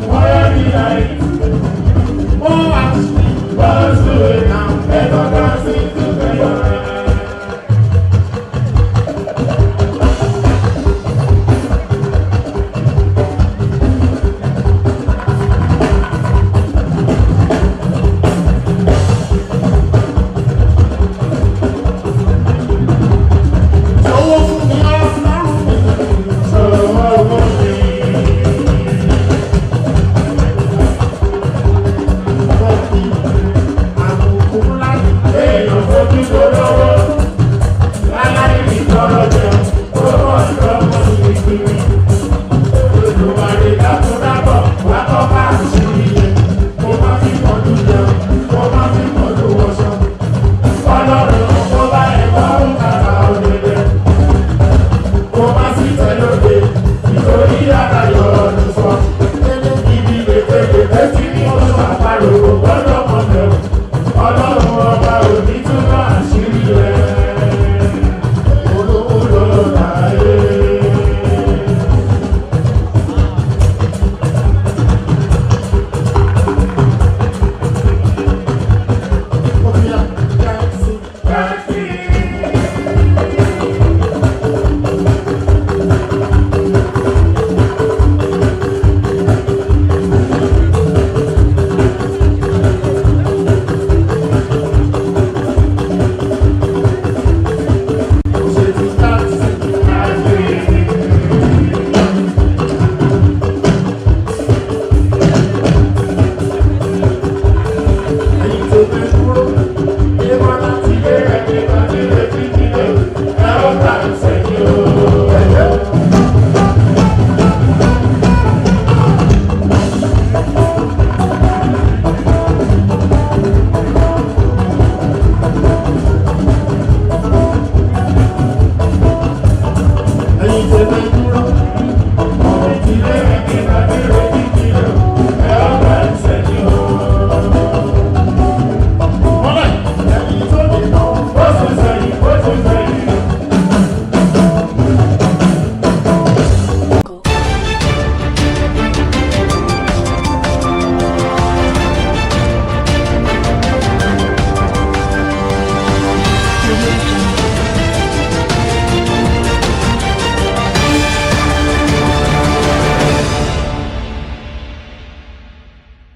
Why are we like?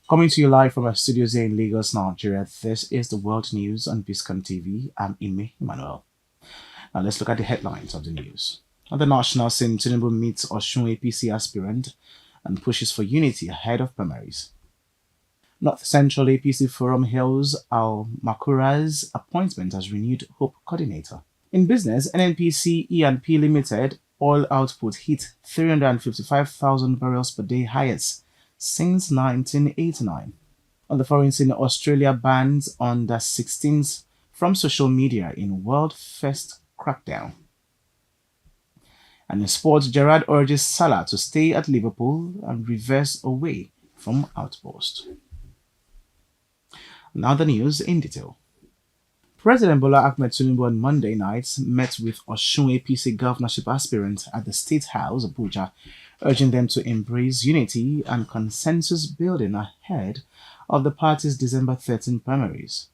Coming to you live from our studios here in Lagos, Nigeria, this is the World News on Biscon TV. I'm Ime Emmanuel. Now let's look at the headlines of the news. On the national scene, Tinubu meets Osun APC aspirant and pushes for unity ahead of primaries. North Central APC Forum hails Al Makura's appointment as renewed Hope coordinator. In business, NNPC E&P Limited oil output hit 355,000 barrels per day highest since 1989. On the foreign scene, Australia bans under 16s from social media in World First crackdown. And in sports, Gerrard urges Salah to stay at Liverpool and reverse away from outpost. Now the news in detail. President Bola Ahmed Tinubu on Monday night met with Osun APC governorship aspirants at the State House, Abuja, urging them to embrace unity and consensus building ahead of the party's December 13 primaries.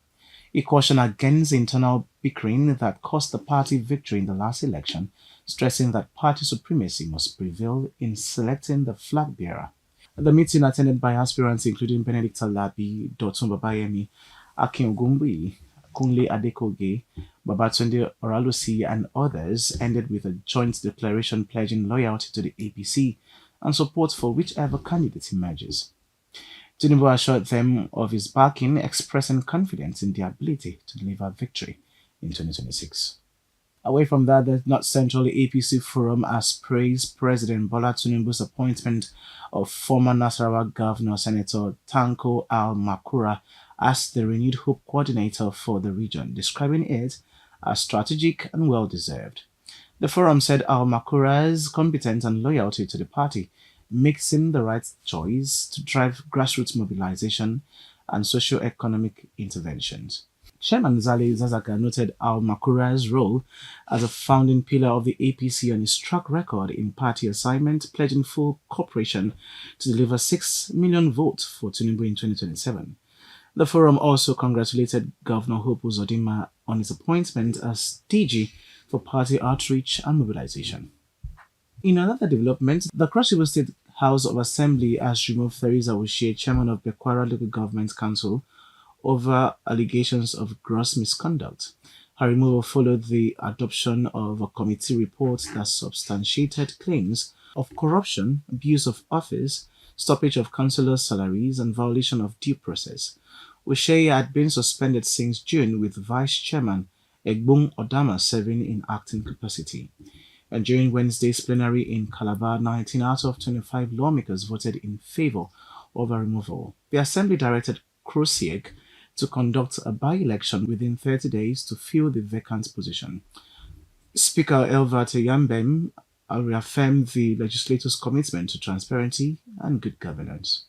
He cautioned against internal bickering that cost the party victory in the last election, stressing that party supremacy must prevail in selecting the flag bearer. The meeting, attended by aspirants including Benedict Alabi, Dotun Babayemi, Akin Ogumbi, Kunle Adekoge, Babatunde Oralusi, and others, ended with a joint declaration pledging loyalty to the APC and support for whichever candidate emerges. Tinubu assured them of his backing, expressing confidence in their ability to deliver victory in 2026. Away from that, the North Central APC Forum has praised President Bola Tinubu's appointment of former Nasarawa Governor Senator Tanko Al Makura as the renewed Hope coordinator for the region, describing it as strategic and well-deserved. The forum said Al Makura's competence and loyalty to the party makes him the right choice to drive grassroots mobilization and socio-economic interventions. Chairman Zale Zazaga noted Al Makura's role as a founding pillar of the APC and his track record in party assignment, pledging full cooperation to deliver 6 million votes for Tinubu in 2027. The forum also congratulated Governor Hope Uzodinma on his appointment as DG for party outreach and mobilization. In another development, the Cross River State House of Assembly has removed Theresa Oshie, chairman of Bekwara Local Government Council, over allegations of gross misconduct. Her removal followed the adoption of a committee report that substantiated claims of corruption, abuse of office, stoppage of councillors' salaries, and violation of due process. Oshie had been suspended since June, with Vice Chairman Egbon Odama serving in acting capacity. And during Wednesday's plenary in Calabar, 19 out of 25 lawmakers voted in favor of her removal. The Assembly directed Krosiek to conduct a by-election within 30 days to fill the vacant position. Speaker Elvate Yambem reaffirmed the legislature's commitment to transparency and good governance.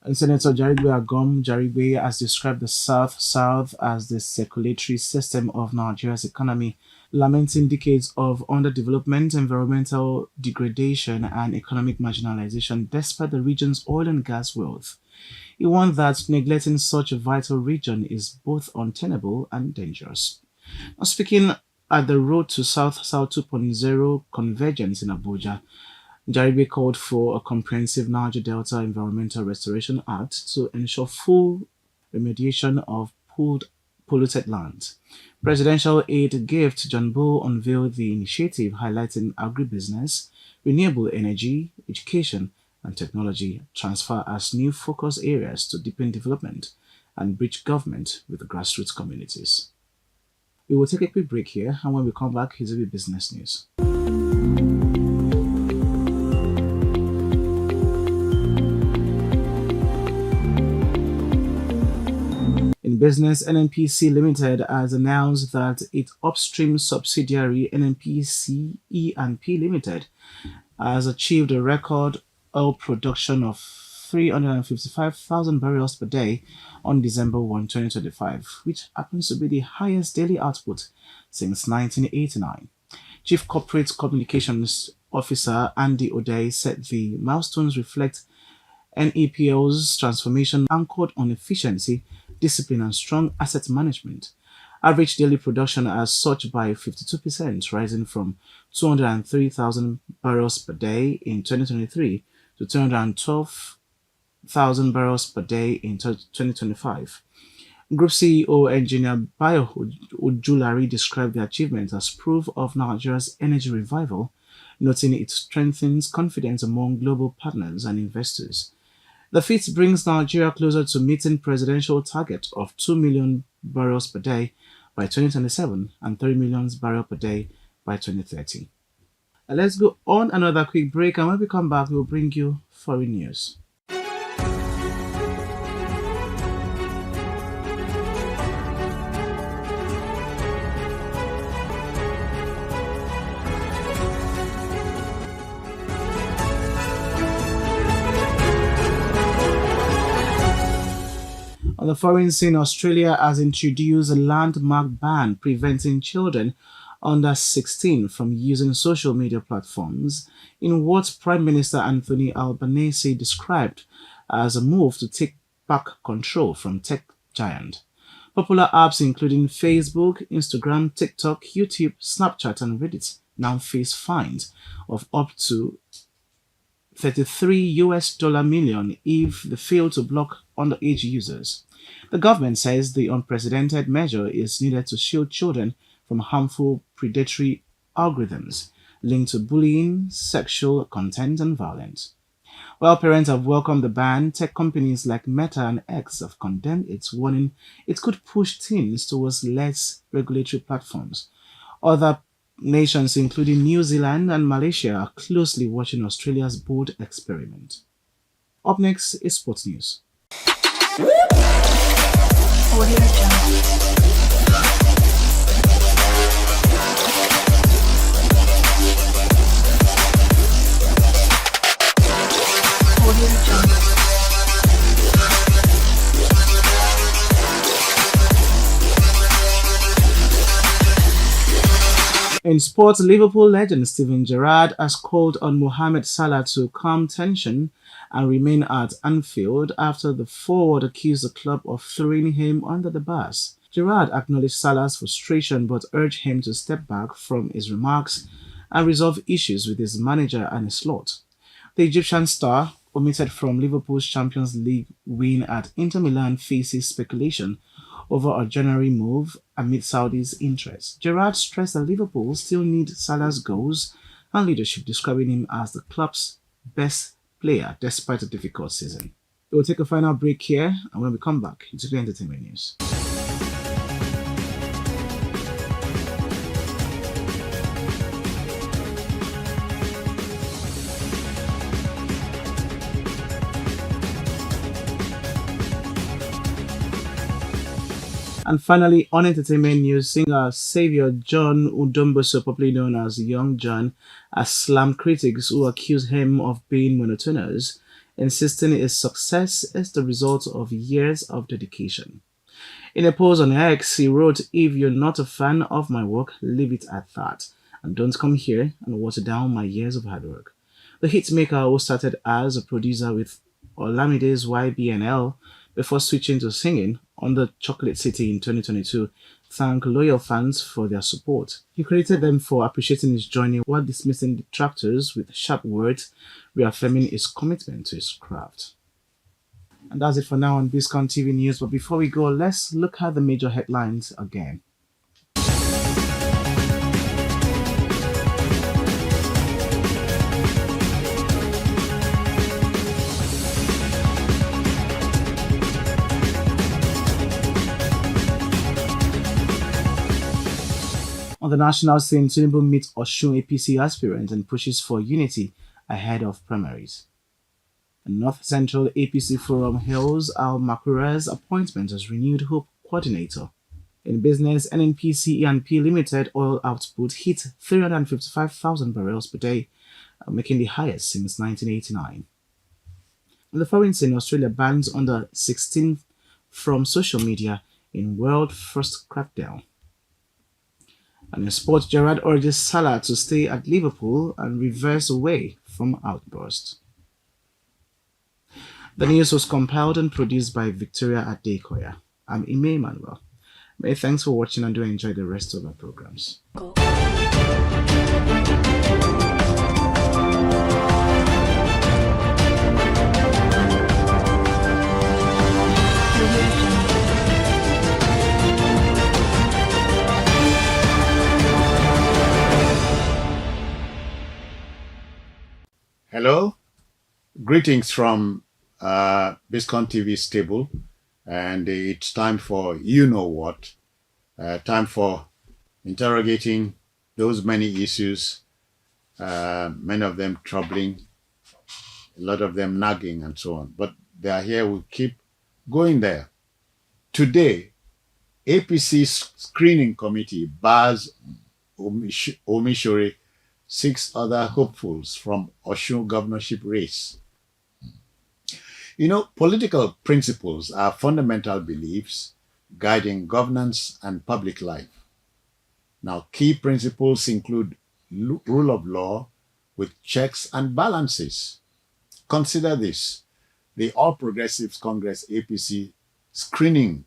And Senator Jarigwe Agom Jarigwe has described the South-South as the circulatory system of Nigeria's economy, lamenting decades of underdevelopment, environmental degradation, and economic marginalization despite the region's oil and gas wealth. He warned that neglecting such a vital region is both untenable and dangerous. Now, speaking at the Road to South-South 2.0 convergence in Abuja, Jarigwe called for a comprehensive Niger Delta Environmental Restoration Act to ensure full remediation of polluted land. Presidential aide gift John Bull unveiled the initiative, highlighting agribusiness, renewable energy, education, and technology transfer as new focus areas to deepen development and bridge government with the grassroots communities. We will take a quick break here, and when we come back, here's the business news. In business, NNPC Limited has announced that its upstream subsidiary NNPC E&P Limited has achieved a record oil production of 355,000 barrels per day on December 1, 2025, which happens to be the highest daily output since 1989. Chief Corporate Communications Officer Andy O'Day said the milestones reflect NEPL's transformation anchored on efficiency, discipline, and strong asset management. Average daily production has surged by 52%, rising from 203,000 barrels per day in 2023 to 212 thousand barrels per day in 2025. Group CEO Engineer Bayo Ojulari described the achievement as proof of Nigeria's energy revival, noting it strengthens confidence among global partners and investors. The feat brings Nigeria closer to meeting presidential target of 2 million barrels per day by 2027 and 3 million barrels per day by 2030. Let's go on another quick break, and when we come back, we'll bring you foreign news. On the foreign scene, Australia has introduced a landmark ban preventing children under 16 from using social media platforms in what Prime Minister Anthony Albanese described as a move to take back control from tech giant. Popular apps including Facebook, Instagram, TikTok, YouTube, Snapchat, and Reddit now face fines of up to $33 million if they fail to block underage users. The government says the unprecedented measure is needed to shield children from harmful predatory algorithms linked to bullying, sexual content, and violence. While parents have welcomed the ban, tech companies like Meta and X have condemned it, warning it could push teens towards less regulatory platforms. Other nations, including New Zealand and Malaysia, are closely watching Australia's bold experiment. Up next is sports news. Audio In sports, Liverpool legend Steven Gerrard has called on Mohamed Salah to calm tension and remain at Anfield after the forward accused the club of throwing him under the bus. Gerrard acknowledged Salah's frustration but urged him to step back from his remarks and resolve issues with his manager and his slot. The Egyptian star, omitted from Liverpool's Champions League win at Inter Milan, faces speculation over a January move amid Saudi's interest. Gerrard stressed that Liverpool still need Salah's goals and leadership, describing him as the club's best player despite a difficult season. We'll take a final break here, and when we come back, it's the entertainment news. And finally, on entertainment news, singer Saviour John Udomboso, popularly known as Young John, has slammed critics who accuse him of being monotonous, insisting his success is the result of years of dedication. In a post on X, he wrote, "If you're not a fan of my work, leave it at that, and don't come here and water down my years of hard work." The hitmaker, who started as a producer with Olamide's YBNL before switching to singing on the Chocolate City in 2022, thanked loyal fans for their support. He credited them for appreciating his journey while dismissing detractors with sharp words, reaffirming his commitment to his craft. And that's it for now on Biscon TV News. But before we go, let's look at the major headlines again. On the national scene, Tinubu meets Osun APC aspirant and pushes for unity ahead of primaries. The North Central APC Forum hails Al Makura's appointment as renewed Hope Coordinator. In business, NNPC E&P Limited oil output hit 355,000 barrels per day, making the highest since 1989. On the foreign scene, Australia bans under 16 from social media in world first crackdown. And in sports, Gerrard urges Salah to stay at Liverpool and reverse away from outburst. The news was compiled and produced by Victoria Adekoya. I'm Ime Emmanuel. Many thanks for watching, and do enjoy the rest of our programs. Hello, greetings from Biscon TV stable, and it's time for you know what, time for interrogating those many issues, many of them troubling, a lot of them nagging, and so on. But they are here. We'll keep going there. Today, APC screening committee bars Omishore, 6 other hopefuls from Osun governorship race. You know, political principles are fundamental beliefs guiding governance and public life. Now, key principles include rule of law with checks and balances. Consider this: the All Progressives Congress APC screening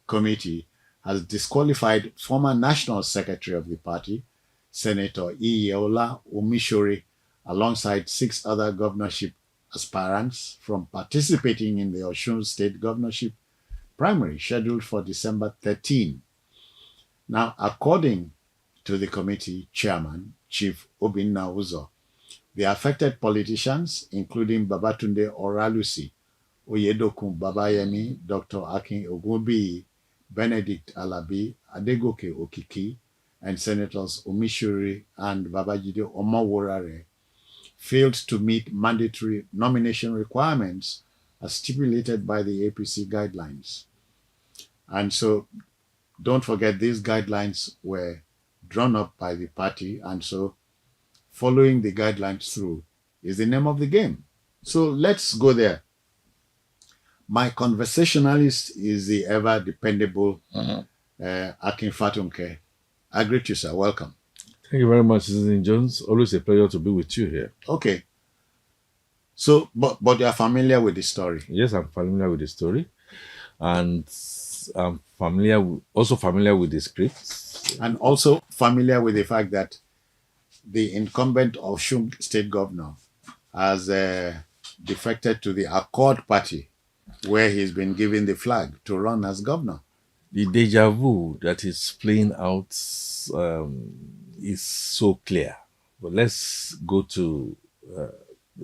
committee has disqualified former national secretary of the party, Senator Iyeola Omishore, alongside 6 other governorship aspirants from participating in the Osun State governorship primary scheduled for December 13. Now, according to the committee chairman, Chief Obinna Uzo, the affected politicians, including Babatunde Oralusi, Oyedokun Babayemi, Dr. Akin Ogunbiyi, Benedict Alabi, Adegoke Okiki, and Senators Omishore and Babajide Omoworare, failed to meet mandatory nomination requirements as stipulated by the APC guidelines. And so don't forget, these guidelines were drawn up by the party, and so following the guidelines through is the name of the game. So let's go there. My conversationalist is the ever dependable Akin Fatunke. I greet you, sir. Welcome. Thank you very much, Citizen Jones. Always a pleasure to be with you here. Okay. So, but you are familiar with the story. Yes, I'm familiar with the story, and I'm also familiar with the script, and also familiar with the fact that the incumbent Osun State Governor has defected to the Accord Party, where he's been given the flag to run as governor. The deja vu that is playing out is so clear. But let's go to a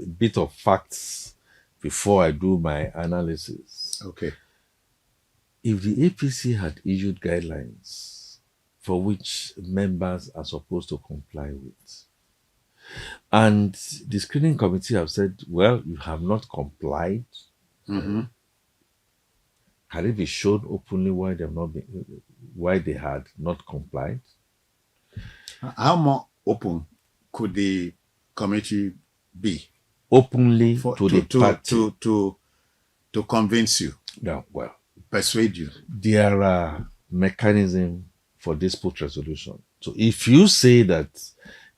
bit of facts before I do my analysis. Okay. If the APC had issued guidelines for which members are supposed to comply with, and the screening committee have said, well, you have not complied, had it been shown openly why they had not complied? How more open could the committee be? Openly to the party to convince you? No, well, persuade you. There are mechanisms for dispute resolution. So if you say that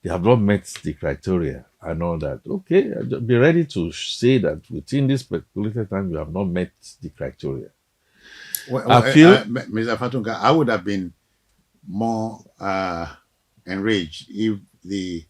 they have not met the criteria and all that, okay, be ready to say that within this particular time you have not met the criteria. Mr. Fatunka, I would have been more enraged if the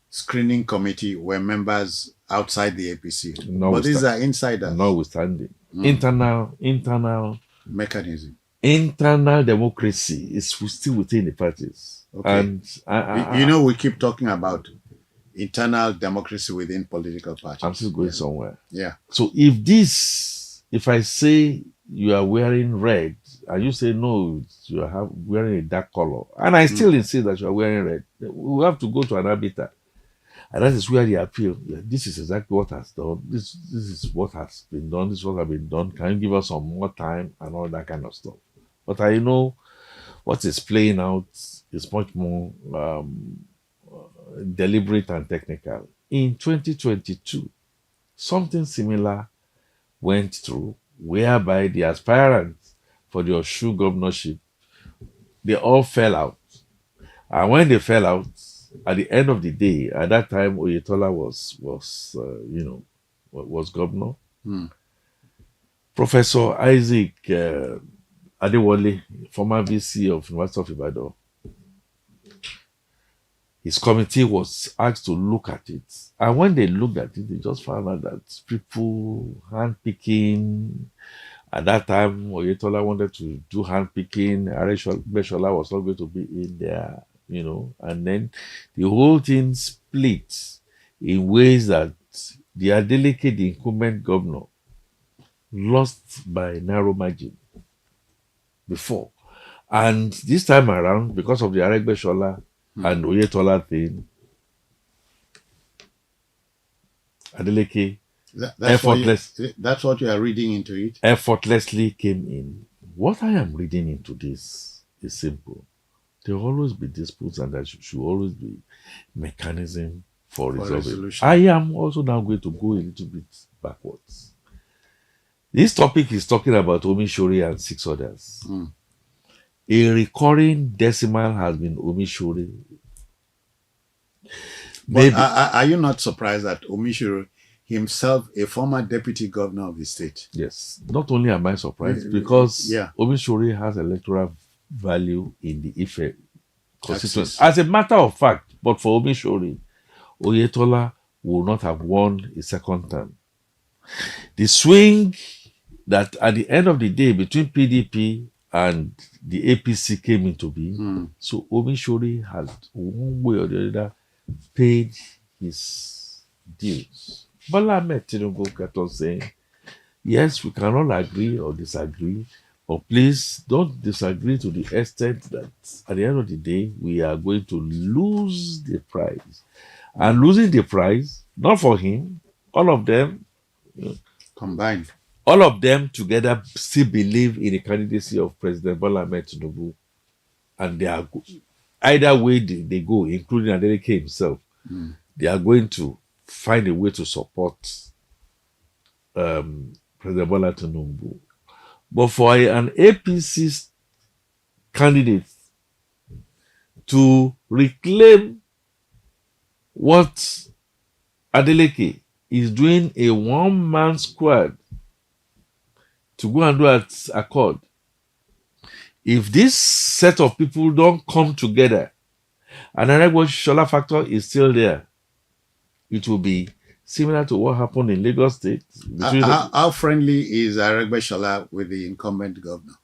screening committee were members outside the APC. But these are insiders. Notwithstanding. Internal mechanism. Internal democracy is still within the parties. Okay. And we keep talking about internal democracy within political parties. I'm still going somewhere. Yeah. So if I say you are wearing red and you say no, you are wearing a dark color, and I still insist that you are wearing red, we have to go to an arbiter. And that is where the appeal. This is exactly what has done. This is what has been done. This is what has been done. Can you give us some more time and all that kind of stuff? But I know what is playing out is much more deliberate and technical. In 2022, something similar went through, whereby the aspirants for the Osun governorship, they all fell out. And when they fell out, at the end of the day, at that time, Oyetola was governor. Professor Isaac Adewale, former VC of University of Ibadan, his committee was asked to look at it. And when they looked at it, they just found out that people handpicking. At that time, Oyetola wanted to do handpicking. Beshola was not going to be in there, and then the whole thing split in ways that the Adeleke, the incumbent governor, lost by narrow margin before. And this time around, because of the Aregbesola and Oyetola thing, Adeleke That's what you are reading into it. effortlessly came in. What I am reading into this is simple. There will always be disputes, and there should always be mechanism for resolving. resolution. I am also now going to go a little bit backwards. This topic is talking about Omishori and 6 others. A recurring decimal has been Omishori. But are you not surprised that Omishoro himself, a former deputy governor of the state? Yes. Not only am I surprised, because Yeah. Omishori has electoral value in the Ife constituency. Axis. As a matter of fact, but for Omishori, Oyetola would not have won a second term. The swing that at the end of the day between PDP and the APC came into being. So Omishori has one way or the other paid his dues. Bola Ahmed Tinubu kept on saying, yes, we cannot agree or disagree, but please don't disagree to the extent that at the end of the day, we are going to lose the prize. And losing the prize, not for him, all of them Combined. all of them together still believe in the candidacy of President Bola Ahmed Tinubu, and they are either way they go, including Adeleke himself, they are going to find a way to support President Bola Tinubu. But for an APC candidate to reclaim what Adeleke is doing, a one-man squad to go and do at Accord, if this set of people don't come together and Aregbesola factor is still there, it will be similar to what happened in Lagos State. How friendly is Aregbesola with the incumbent governor?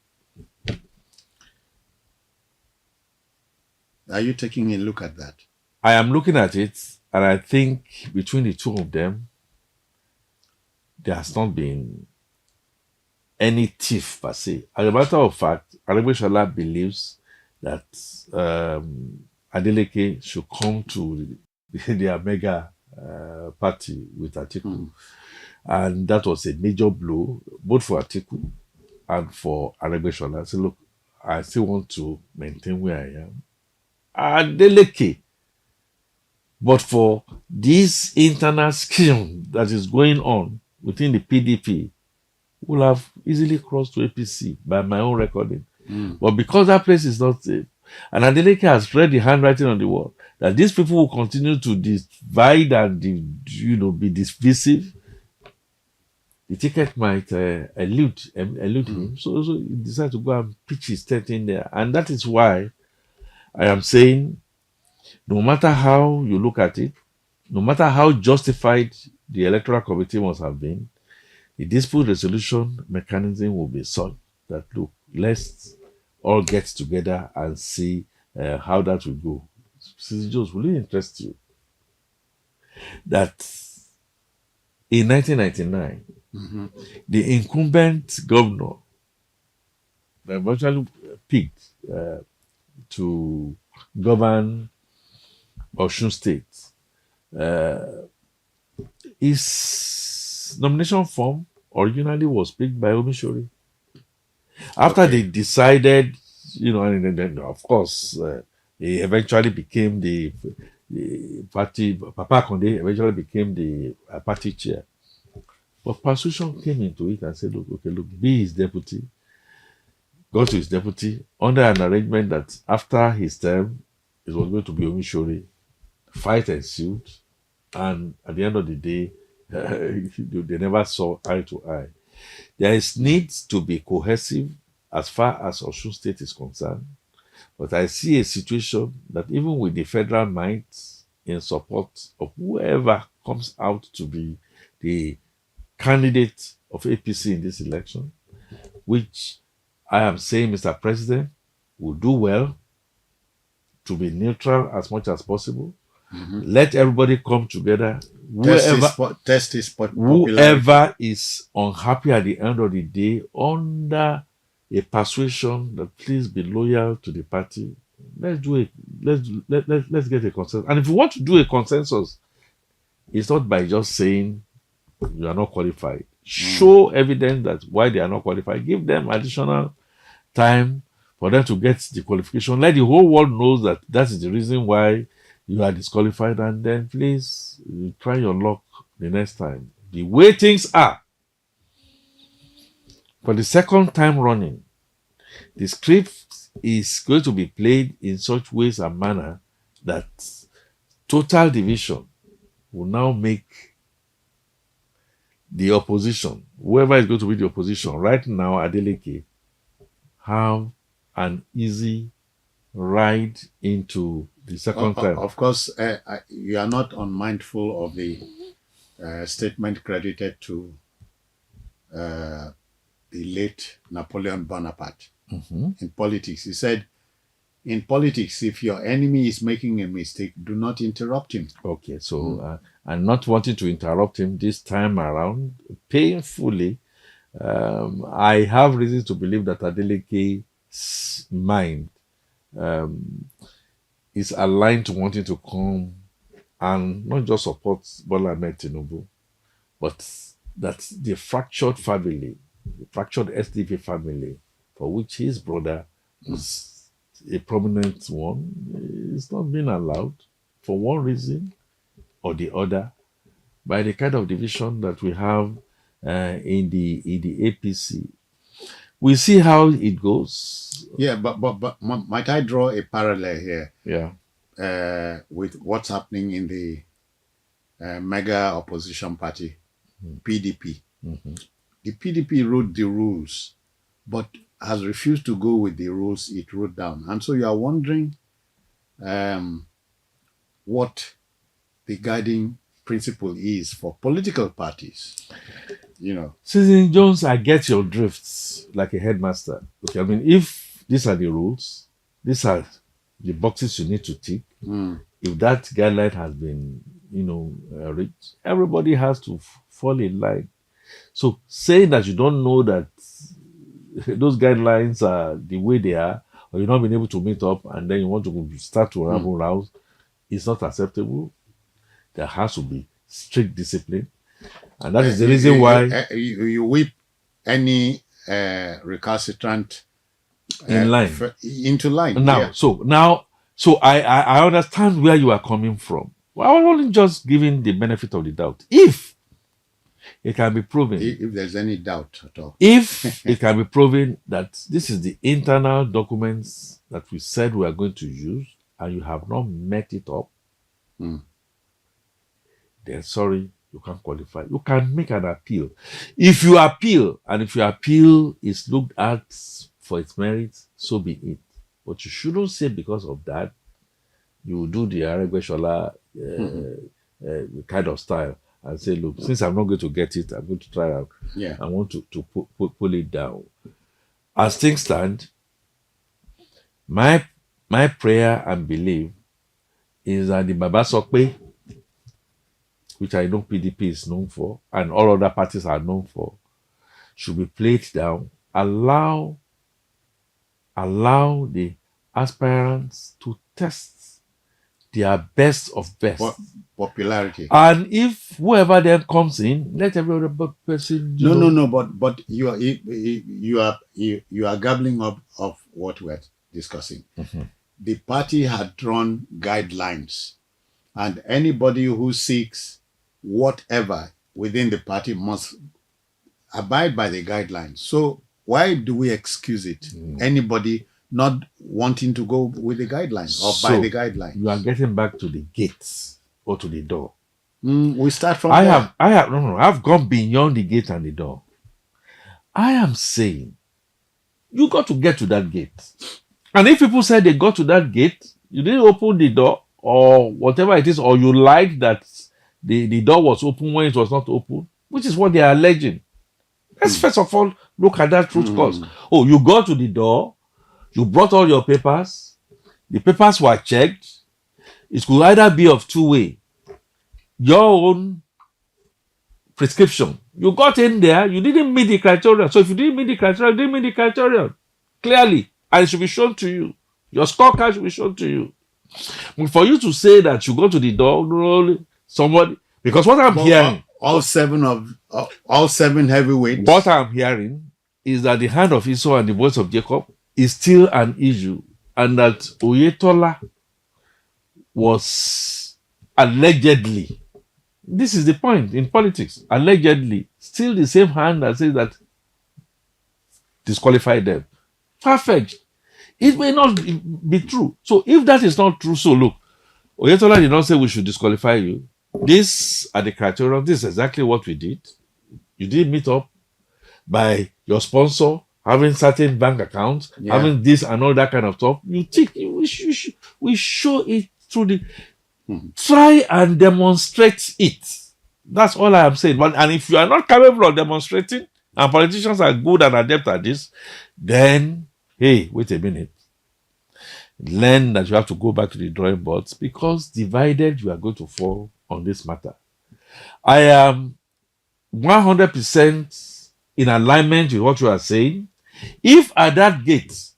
Are you taking a look at that? I am looking at it, and I think between the two of them, there has not been any tiff per se. As a matter of fact, Aregbesola believes that Adeleke should come to their mega party with Atiku. And that was a major blow, both for Atiku and for Aregbesola. I said, look, I still want to maintain where I am. Adeleke, but for this internal scheme that is going on within the PDP, will have easily crossed to APC by my own recording. But because that place is not safe, and Adeleke has read the handwriting on the wall, that these people will continue to divide and be divisive, the ticket might elude him. So he decided to go and pitch his tent in there. And that is why I am saying, no matter how you look at it, no matter how justified the electoral committee must have been, the dispute resolution mechanism will be such that, look, let's all get together and see how that will go. Sister Jones, will it interest you that in 1999, the incumbent governor eventually picked to govern Osun State, his nomination form originally was picked by Omishori. After they decided, and then of course, he eventually became the party, Papa Konde eventually became the party chair. But persuasion came into it and said, look, be his deputy. Go to his deputy under an arrangement that after his term, it was going to be Omishori. Fight ensued, and at the end of the day, they never saw eye to eye. There is need to be cohesive as far as Osun State is concerned, but I see a situation that even with the federal might in support of whoever comes out to be the candidate of APC in this election, which I am saying Mr. President will do well to be neutral as much as possible, Let everybody come together. Test his popularity. Whoever is unhappy at the end of the day, under a persuasion that please be loyal to the party, let's do it. Let's get a consensus. And if you want to do a consensus, it's not by just saying you are not qualified. Show evidence that why they are not qualified. Give them additional time for them to get the qualification. Let the whole world know that that is the reason why you are disqualified, and then please try your luck the next time. The way things are, for the second time running, the script is going to be played in such ways and manner that total division will now make the opposition, whoever is going to be the opposition, right now, Adeleke, have an easy ride into the second time. Of course, you are not unmindful of the statement credited to the late Napoleon Bonaparte in politics. He said, in politics, if your enemy is making a mistake, do not interrupt him. Okay, so and not wanting to interrupt him this time around, painfully, I have reason to believe that Adeleke's mind is aligned to wanting to come and not just support Bola Ahmed Tinubu, but that the fractured family, the fractured SDP family, for which his brother was a prominent one, is not being allowed for one reason or the other by the kind of division that we have in the APC. We see how it goes. Yeah, but might I draw a parallel here? Yeah. With what's happening in the mega opposition party, PDP. The PDP wrote the rules, but has refused to go with the rules it wrote down. And so you are wondering what the guiding principle is for political parties. You know, Citizen Jones, I get your drifts like a headmaster. Okay, I mean, if these are the rules, these are the boxes you need to tick. If that guideline has been, reached, everybody has to fall in line. So saying that you don't know that those guidelines are the way they are, or you're not being able to meet up, and then you want to start to unravel rounds, is not acceptable. There has to be strict discipline, and that is the reason why you whip any recalcitrant in line into line. Now, yeah. So I understand where you are coming from. Well, I was only just giving the benefit of the doubt. If it can be proven, if there's any doubt at all, if it can be proven that this is the internal documents that we said we are going to use, and you have not met it up, then sorry, you can't qualify. You can make an appeal. If you appeal, and if your appeal is looked at for its merits, so be it. But you shouldn't say because of that, you do the Aregbesola kind of style and say, look, since I'm not going to get it, I'm going to try out. Yeah. I want to pull it down. As things stand, my prayer and belief is that the Baba Sokpe, which I know PDP is known for, and all other parties are known for, should be played down. Allow the aspirants to test their best of best popularity. And if whoever then comes in, let every other person do. No. But you are gabbling up of what we're discussing. The party had drawn guidelines, and anybody who seeks whatever within the party must abide by the guidelines. So why do we excuse it? Anybody not wanting to go with the guidelines or by the guidelines. You are getting back to the gates or to the door. We start from there. I've gone beyond the gate and the door. I am saying you got to get to that gate. And if people say they got to that gate, you didn't open the door or whatever it is, or you lied that the door was open when it was not open, which is what they are alleging. Let's first of all look at that root cause. Oh, you got to the door, you brought all your papers, the papers were checked, It could either be of two-way. Your own prescription. You got in there, you didn't meet the criteria. So if you didn't meet the criteria, you didn't meet the criteria. Clearly. And it should be shown to you. Your scorecard should be shown to you. But for you to say that you go to the door, somebody, because what I'm hearing, all seven heavyweights. what I'm hearing is that the hand of Esau and the voice of Jacob is still an issue, and that Oyetola was allegedly, this is the point in politics, allegedly still the same hand that says that disqualify them. Perfect. It may not be true. So if that is not true, so look, Oyetola did not say we should disqualify you. These are the criteria. This is exactly what we did. You did meet up by your sponsor, having certain bank accounts, having this and all that kind of stuff. You think we show it through the try and demonstrate it. That's all I am saying. And if you are not capable of demonstrating, and politicians are good and adept at this, then hey, wait a minute. Learn that you have to go back to the drawing boards, because divided you are going to fall on this matter. I am 100% in alignment with what you are saying. If at that gate,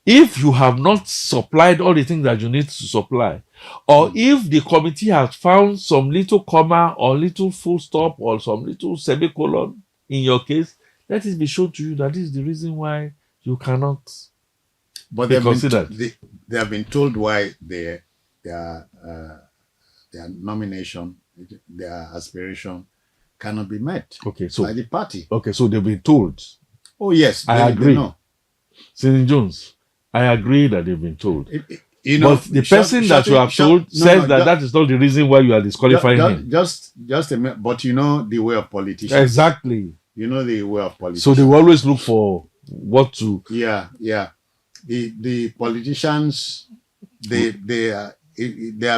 if you have not supplied all the things that you need to supply, or if the committee has found some little comma or little full stop or some little semicolon in your case, let it be shown to you that this is the reason why you cannot but be considered. They have been told why their nomination, their aspiration cannot be met by the party. Okay, so they've been told. Oh, yes. I agree. They know. Senator Jones, I agree that they've been told. But the person that you have told says that is not the reason why you are disqualifying him. Just a minute. But you know the way of politicians. Exactly. You know the way of politicians. So they will always look for what to. Yeah. The politicians, they are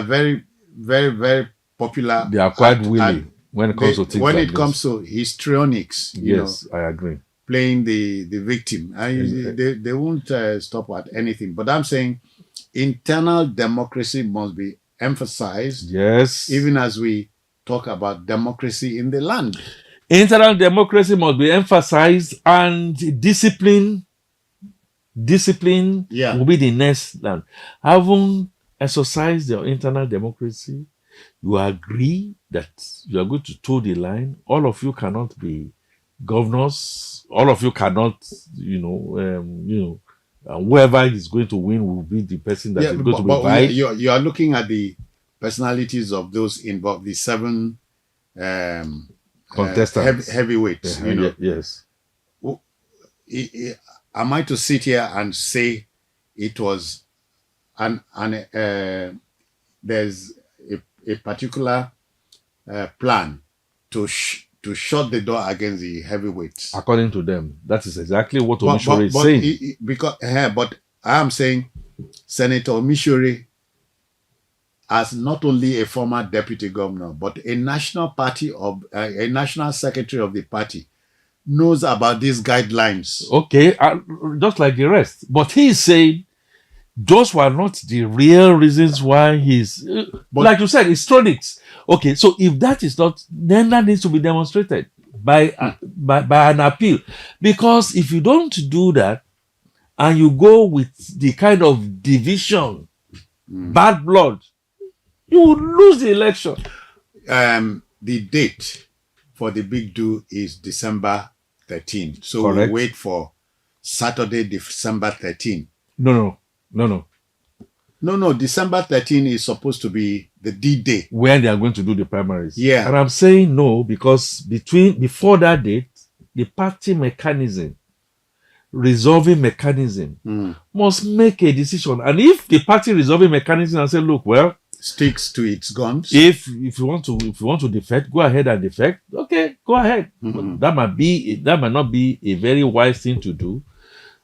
very, very, very popular. They are quite willing when it comes to things when like it comes to histrionics. Yes, I agree. Playing the victim, they won't stop at anything. But I'm saying internal democracy must be emphasized. Yes. Even as we talk about democracy in the land. Internal democracy must be emphasized, and discipline will be the next land. Having exercised your internal democracy, you agree that you are going to toe the line. All of you cannot be governors. All of you cannot, whoever is going to win will be the person that is going to be right. You are looking at the personalities of those involved, the seven contestants, heavyweights. Yes. Am I to sit here and say it was there's a particular plan to shut the door against the heavyweights? According to them, that is exactly what Omishore is saying. But I am saying Senator Omishore, as not only a former deputy governor, but a national secretary of the party, knows about these guidelines. Okay, just like the rest. But he is saying those were not the real reasons why he's... like you said, histrionics. Okay, so if that is not, then that needs to be demonstrated by an appeal. Because if you don't do that, and you go with the kind of division, bad blood, you will lose the election. The date for the big do is December 13. So Correct. we wait for Saturday, December 13. No. December 13 is supposed to be the D-Day. When they are going to do the primaries. Yeah. And I'm saying no, because before that date, the party mechanism, resolving mechanism, must make a decision. And if the party resolving mechanism and say, look, well, sticks to its guns. If you want to defect, go ahead and defect. Okay, go ahead. That might not be a very wise thing to do.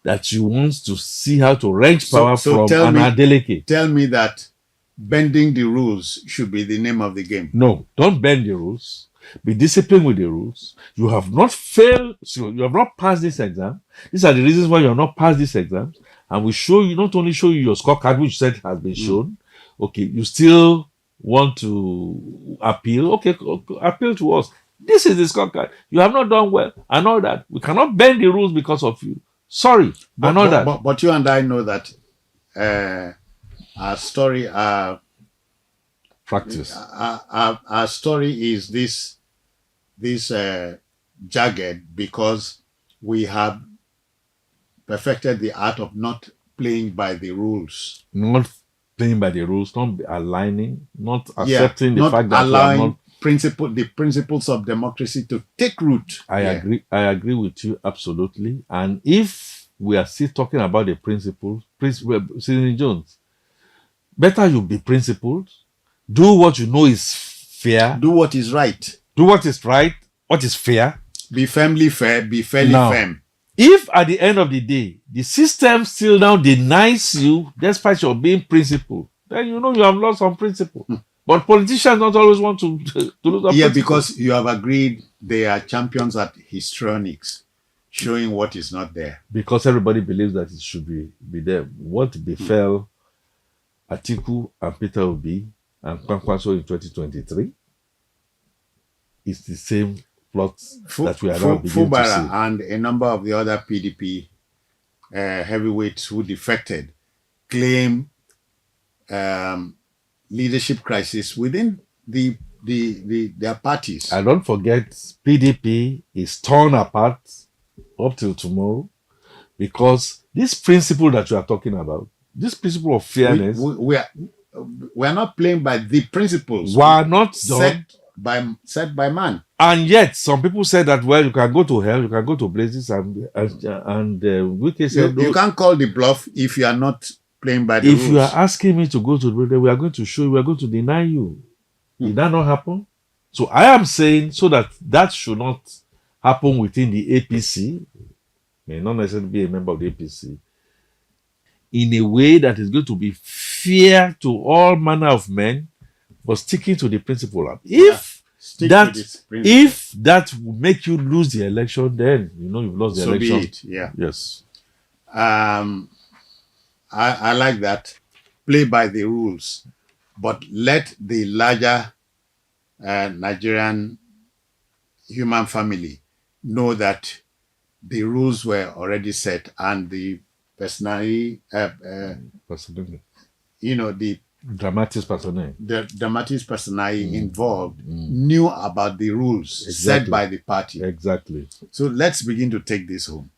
That you want to see how to wrench power from an Adeleke. Tell me that bending the rules should be the name of the game. No, don't bend the rules. Be disciplined with the rules. You have not failed. So you have not passed this exam. These are the reasons why you have not passed this exam. And we show you, not only show you your scorecard, which said has been shown, okay, you still want to appeal, okay, appeal to us. This is the scorecard. You have not done well and all that. We cannot bend the rules because of you. Sorry, and all that. But you and I know that our story, Practice. our story is this jagged because we have perfected the art of not playing by the rules. Not playing by the rules, not aligning, not accepting the not fact that we are allowing not. the principles of democracy to take root. I agree with you absolutely. And if we are still talking about the principles, Senator Jones, better you be principled, do what you know is fair, Do what is right. do what is right, what is fair. Be firmly fair. Be fairly Now, firm. If at the end of the day, the system still now denies you, despite your being principled, then you know you have lost some principle. But politicians not always want to lose their principle. Because you have agreed they are champions at histrionics, showing what is not there. Because everybody believes that it should be there. What befell Atiku and Peter Obi and Kwankwaso in 2023 is the same plot that we are now beginning to see. And a number of the other PDP heavyweights who defected claim leadership crisis within their parties. And don't forget, PDP is torn apart up till tomorrow because this principle that you are talking about, this principle of fairness, we are not playing by the principles were not done. set by man. And yet, some people say that, well, you can go to hell, you can go to places, and we can say, You can't call the bluff if you are not playing by the rules. if you are asking me to go to the building, we are going to show you, we are going to deny you. Did that not happen? So I am saying so that should not happen within the APC, may not necessarily be a member of the APC, in a way that is going to be fair to all manner of men, but sticking to the principle. If that will make you lose the election, then you know you've lost the election. Be it. Yeah. Yes. I like that. Play by the rules, but let the larger Nigerian human family know that the rules were already set and the personality, the Dramatis personae. The dramatis personae involved knew about the rules set by the party. Exactly. So let's begin to take this home.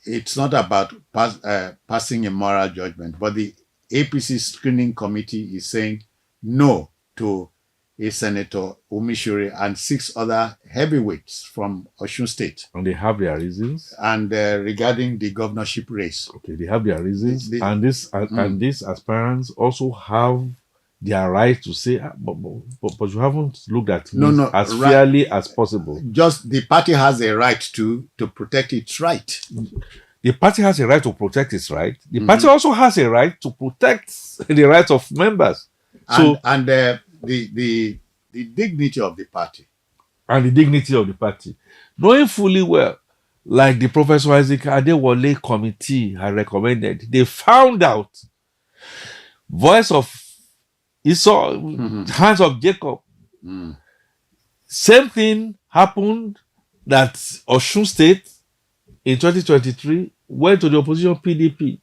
It's not about passing a moral judgment, but the APC screening committee is saying no to a Senator Omishore and 6 other heavyweights from Osun State. And they have their reasons. And regarding the governorship race. Okay, they have their reasons. And these aspirants also have their right to say, but you haven't looked at me as fairly as possible. Just the party has a right to protect its right. The party has a right to protect its right. The party also has a right to protect the rights of members. And the dignity of the party. And the dignity of the party. Knowing fully well, like the Professor Isaac Adewale committee had recommended, they found out voice of Esau, hands of Jacob. Same thing happened that Osun State in 2023 went to the opposition PDP.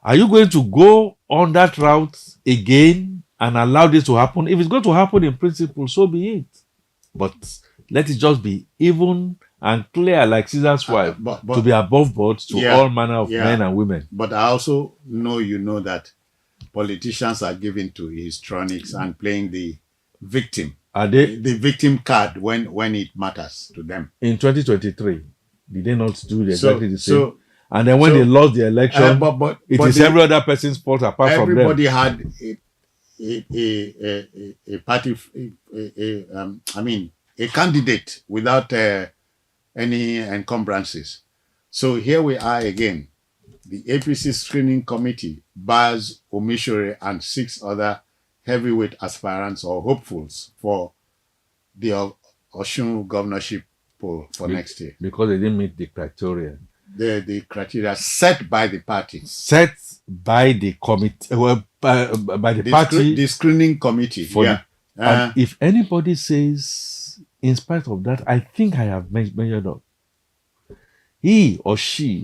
Are you going to go on that route again and allow this to happen? If it's going to happen in principle, so be it. But let it just be even and clear like Caesar's wife, to be above board to all manner of men and women. But I also know that politicians are given to histrionics and playing the victim. Are they the victim card when it matters to them? In 2023, did they not do exactly the same? And then when they lost the election, it is every other person's fault apart from them. Everybody had a party, a candidate without any encumbrances. So here we are again. The APC screening committee bars Omishore and 6 other heavyweight aspirants or hopefuls for the Osun governorship poll for next year. Because they didn't meet the criteria. The criteria set by the party. Set by the committee, by the party. The screening committee. For Yeah. And if anybody says, in spite of that, I think I have measured up, he or she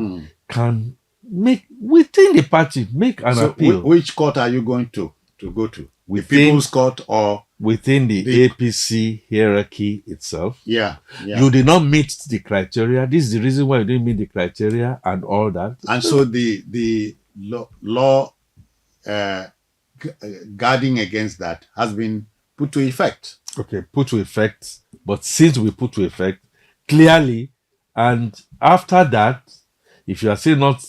can make, within the party, make an appeal. Which court are you going to go to? Within, the People's Court or within the APC hierarchy itself? Yeah. You did not meet the criteria. This is the reason why you didn't meet the criteria and all that. And so the law guarding against that has been put to effect. Okay, put to effect. But since we put to effect, clearly, and after that, if you are still not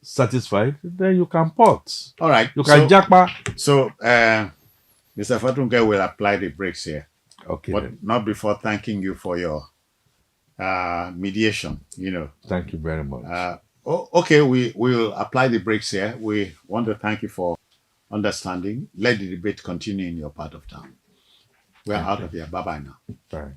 satisfied, then you can port. All right. You can jackpot. So, Mr. Fatunke will apply the brakes here. Okay. But then. not before thanking you for your mediation, Thank you very much. Okay, we will apply the brakes here. We want to thank you for understanding. Let the debate continue in your part of town. We're out of here. Bye-bye now. Bye.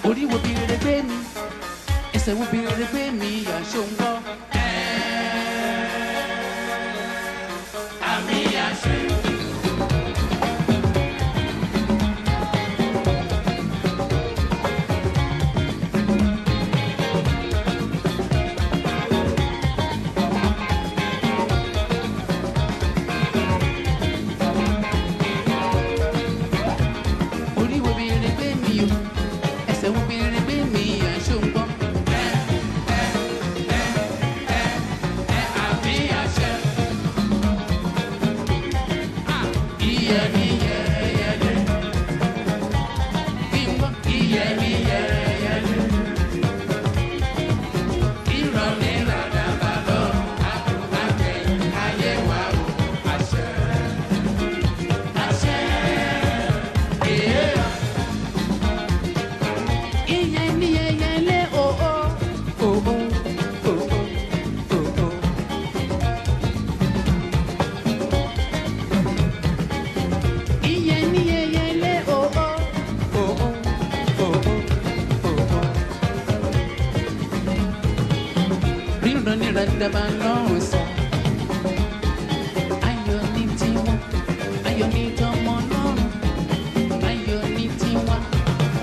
Orí wo bí rere gbé mi, ẹsẹ̀ wo bí rere gbé mi, àṣọ ń gbọ́. Àmì àṣẹ. Orí wo bí rere gbé mi o, ẹsẹ̀ wo bí rere gbé mi, àṣọ ń gbọ́. Àmì àṣẹ. Iyẹ̀ mi yẹ̀yẹ̀lẹ̀. Kí n gbọ́ iyẹ̀ mi yẹ̀yẹ̀lẹ̀. Ìrọ̀lẹ́ ràdàbà lọ́rùn, àgbẹ̀yìn ayé wa o, àṣẹ. Àṣẹ. Iyẹ̀ mi yẹ̀yẹ̀lẹ̀ o o o o o o o. Iyẹ̀ mi yẹ̀yẹ̀lẹ̀ o o o o o o. Rírun ní ràdàbà lọ́rùn sọ. Ayọ̀ ní tiwọn, ayọ̀ ní tọmọ lọ́rùn. Ayọ̀ ní tiwa,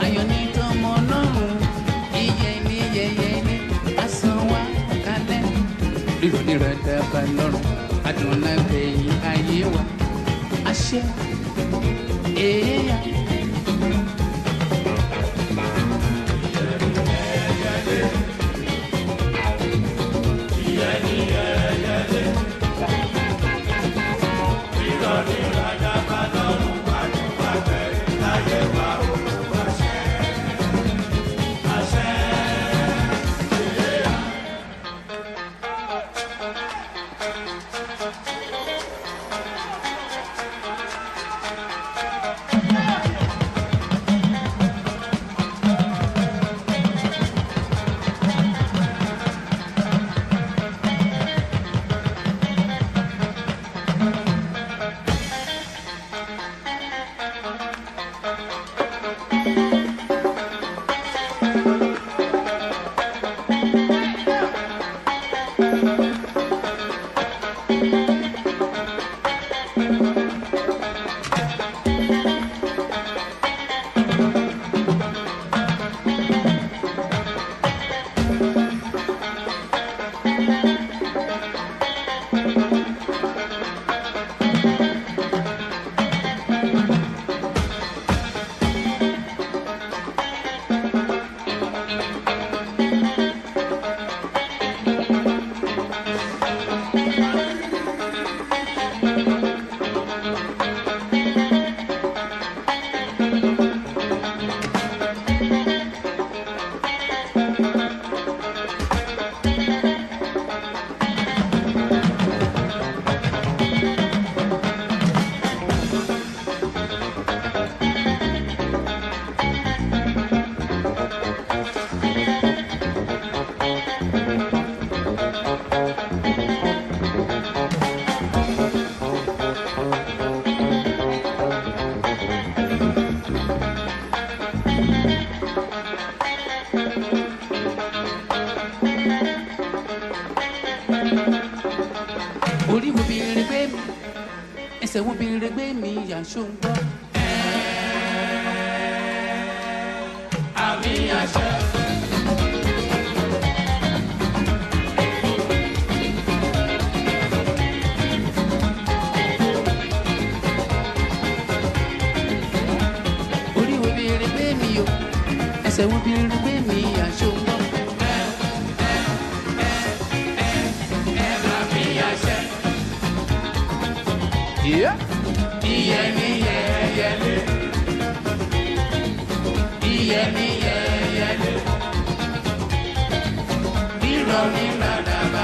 ayọ̀ ní tọmọ lọ́rùn. Iyẹ̀ ní yẹ̀yẹ̀lẹ̀, asán wa kalẹ̀. Rírun ní ràdàbà lọ́rùn, adùn lágbẹ̀yìn ayé wa. Àṣẹ, èèyàn. wo bìrì gbé mi ẹsẹ̀ wo bìrì gbé mi yàṣọ ń gbọ́. Àmì àṣẹ. Orí wo bìrì gbé mi o ẹsẹ̀ wo bìrì gbé mi yàṣọ ń gbọ́. Yeah. Iyeni yeyele. Iyeni yeyele. Biro ni ladaba.